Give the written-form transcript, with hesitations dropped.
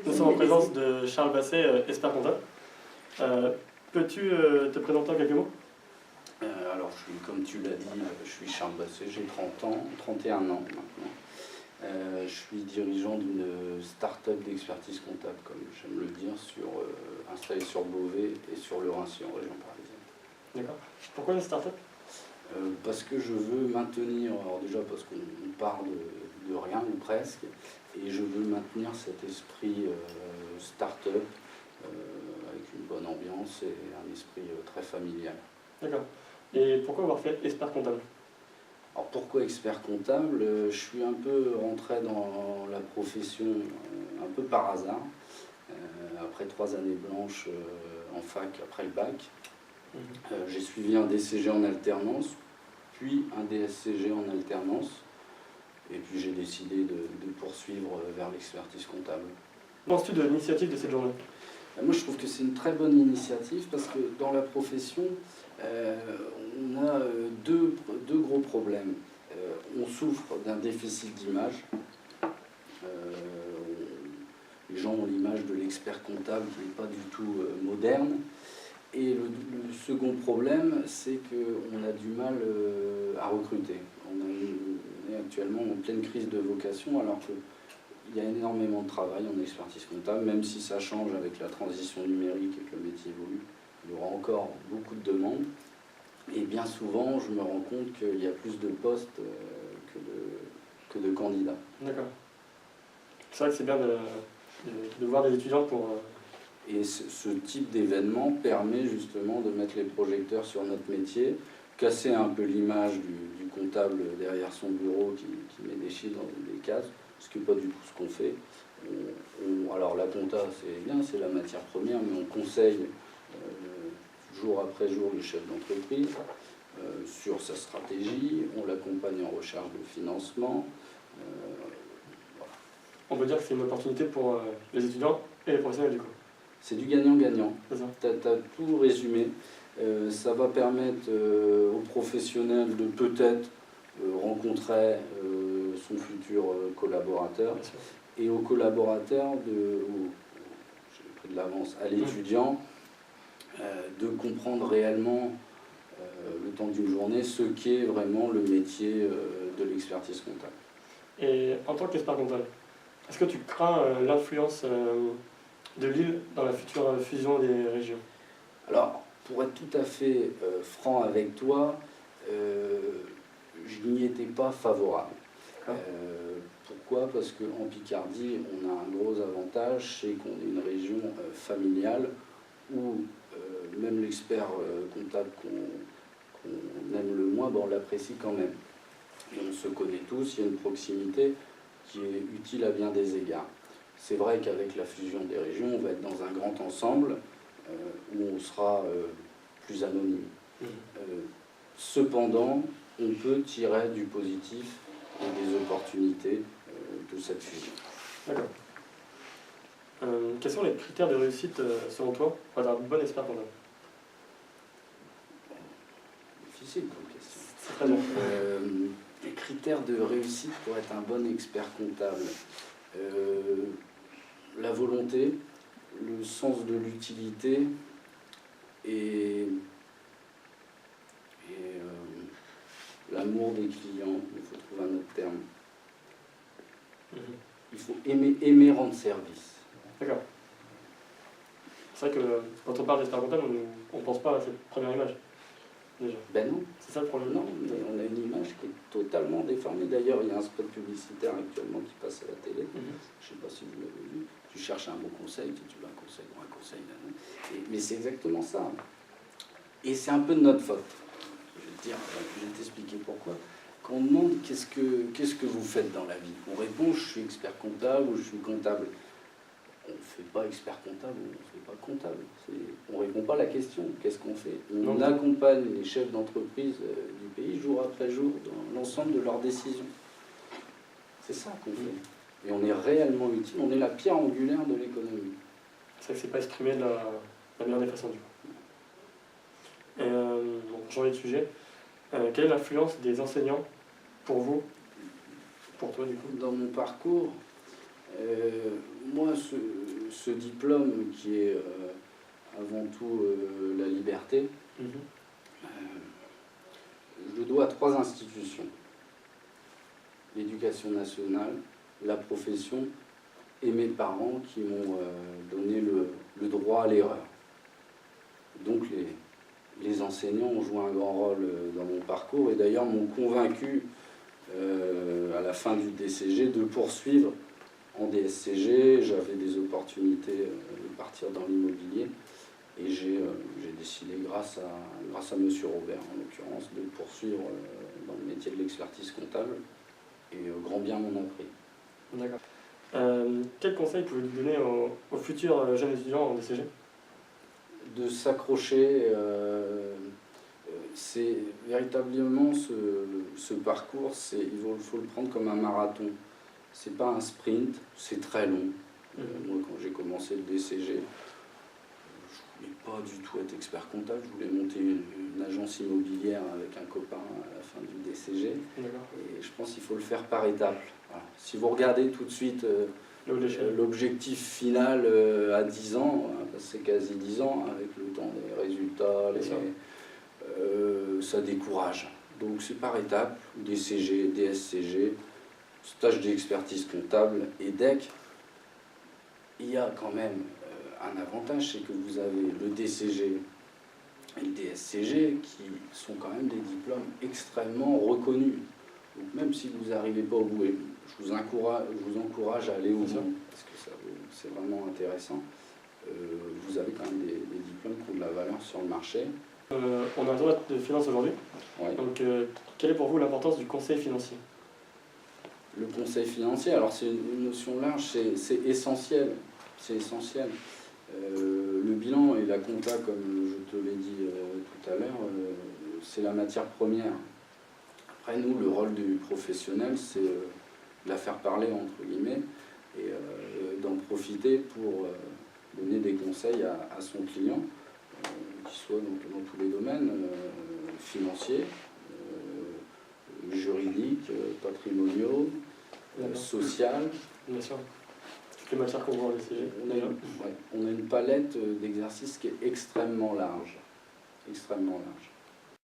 Nous sommes en présence de Charles Basset, expert comptable. Peux-tu te présenter en quelques mots? Alors, comme tu l'as dit, je suis Charles Basset, j'ai 30 ans, 31 ans maintenant. Je suis dirigeant d'une start-up d'expertise comptable, comme j'aime le dire, installée sur Beauvais et sur le Raincy, en région parisienne. D'accord. Pourquoi une start-up? Parce que je veux maintenir, alors déjà parce qu'on part de rien ou presque, et je veux maintenir cet esprit start-up avec une bonne ambiance et un esprit très familial. D'accord. Et pourquoi avoir fait expert comptable? Alors pourquoi expert comptable? Je suis un peu rentré dans la profession un peu par hasard, après 3 années blanches en fac, après le bac. J'ai suivi un DCG en alternance, puis un DSCG en alternance, et puis j'ai décidé de poursuivre vers l'expertise comptable. Penses-tu de l'initiative de cette journée? Moi, je trouve que c'est une très bonne initiative parce que dans la profession, on a deux gros problèmes. On souffre d'un déficit d'image. Les gens ont l'image de l'expert comptable qui n'est pas du tout moderne. Et le second problème, c'est qu'on a du mal à recruter. On est actuellement en pleine crise de vocation alors qu'il y a énormément de travail en expertise comptable, même si ça change avec la transition numérique et que le métier évolue. Il y aura encore beaucoup de demandes. Et bien souvent, je me rends compte qu'il y a plus de postes que de candidats. D'accord. C'est vrai que c'est bien de voir des étudiants pour... Et ce type d'événement permet justement de mettre les projecteurs sur notre métier, casser un peu l'image du comptable derrière son bureau qui met des chiffres dans des cases, ce qui n'est pas du tout ce qu'on fait. Alors la compta, c'est bien, c'est la matière première, mais on conseille jour après jour le chef d'entreprise sur sa stratégie, on l'accompagne en recherche de financement. Voilà. On peut dire que c'est une opportunité pour les étudiants et les professionnels du coup. C'est du gagnant-gagnant. Tu as tout résumé. Ça va permettre aux professionnels de peut-être rencontrer son futur collaborateur et aux collaborateurs, j'ai pris de l'avance, à l'étudiant, de comprendre réellement le temps d'une journée ce qu'est vraiment le métier de l'expertise comptable. Et en tant qu'expert comptable, est-ce que tu crains l'influence de Lille dans la future fusion des régions? Alors, pour être tout à fait franc avec toi, je n'y étais pas favorable. Pourquoi? Parce qu'en Picardie, on a un gros avantage, c'est qu'on est une région familiale où même l'expert comptable qu'on aime le moins, on l'apprécie quand même. Et on se connaît tous, il y a une proximité qui est utile à bien des égards. C'est vrai qu'avec la fusion des régions, on va être dans un grand ensemble où on sera plus anonyme. Cependant, on peut tirer du positif et des opportunités de cette fusion. D'accord. Quels sont les critères de réussite selon toi pour être un bon expert comptable? Difficile comme question. C'est très bien. Les critères de réussite pour être un bon expert comptable. La volonté, le sens de l'utilité et l'amour des clients, il faut trouver un autre terme. Il faut aimer rendre service. D'accord. C'est vrai que quand on parle d'expert comptable, on ne pense pas à cette première image, déjà. Ben non. C'est ça le problème? Non, mais on a une image qui est totalement déformée. D'ailleurs, il y a un spot publicitaire actuellement qui passe à la télé. Je ne sais pas si vous l'avez vu. Tu cherches un bon conseil, tu veux un conseil ou un conseil. Mais c'est exactement ça. Et c'est un peu de notre faute. Je vais t'expliquer pourquoi. Quand on demande qu'est-ce que vous faites dans la vie, on répond je suis expert comptable ou je suis comptable. On ne fait pas expert comptable ou on ne fait pas comptable. On ne répond pas à la question. Qu'est-ce qu'on fait? On accompagne les chefs d'entreprise du pays jour après jour dans l'ensemble de leurs décisions. C'est ça qu'on fait. Et on est réellement utile. On est la pierre angulaire de l'économie. C'est vrai que c'est pas exprimé de la meilleure des façons du coup. Et pour changer de sujet, quelle est l'influence des enseignants pour vous, pour toi du coup? Dans mon parcours, moi, ce diplôme qui est avant tout la liberté, je le dois à 3 institutions. L'éducation nationale, la profession et mes parents qui m'ont donné le droit à l'erreur. Donc les enseignants ont joué un grand rôle dans mon parcours et d'ailleurs m'ont convaincu à la fin du DCG de poursuivre en DSCG. J'avais des opportunités de partir dans l'immobilier et j'ai décidé, grâce à M. Robert en l'occurrence, de poursuivre dans le métier de l'expertise comptable et grand bien m'en a pris. D'accord. Quel conseil pouvez-vous donner aux futurs jeunes étudiants en DCG? De s'accrocher, c'est véritablement ce parcours, il faut le prendre comme un marathon. C'est pas un sprint, c'est très long. Moi, quand j'ai commencé le DCG, je voulais pas du tout être expert comptable, je voulais monter une agence immobilière avec un copain à la fin du DCG. Et je pense qu'il faut le faire par étapes. Voilà. Si vous regardez tout de suite l'objectif final à 10 ans, parce que c'est quasi 10 ans, avec le temps des résultats, ça décourage. Donc c'est par étapes, DCG, DSCG, stage d'expertise comptable et DEC. Il y a quand même un avantage, c'est que vous avez le DCG et le DSCG qui sont quand même des diplômes extrêmement reconnus. Donc même si vous n'arrivez pas au bout, je vous encourage à aller au bout, parce que c'est vraiment intéressant. Vous avez quand même des diplômes qui ont de la valeur sur le marché. On a un droit de finance aujourd'hui. Ouais. Donc, quelle est pour vous l'importance du conseil financier? Le conseil financier, alors c'est une notion large, c'est essentiel. C'est essentiel. Le bilan et la compta, comme je te l'ai dit tout à l'heure, c'est la matière première. Après, nous, le rôle du professionnel, c'est de la faire parler, entre guillemets, et d'en profiter pour donner des conseils à son client, qui soit dans tous les domaines, financiers, juridiques, patrimoniaux, social. Bien sûr. Toutes les matières qu'on voit en DCG. On a une palette d'exercices qui est extrêmement large. Extrêmement large.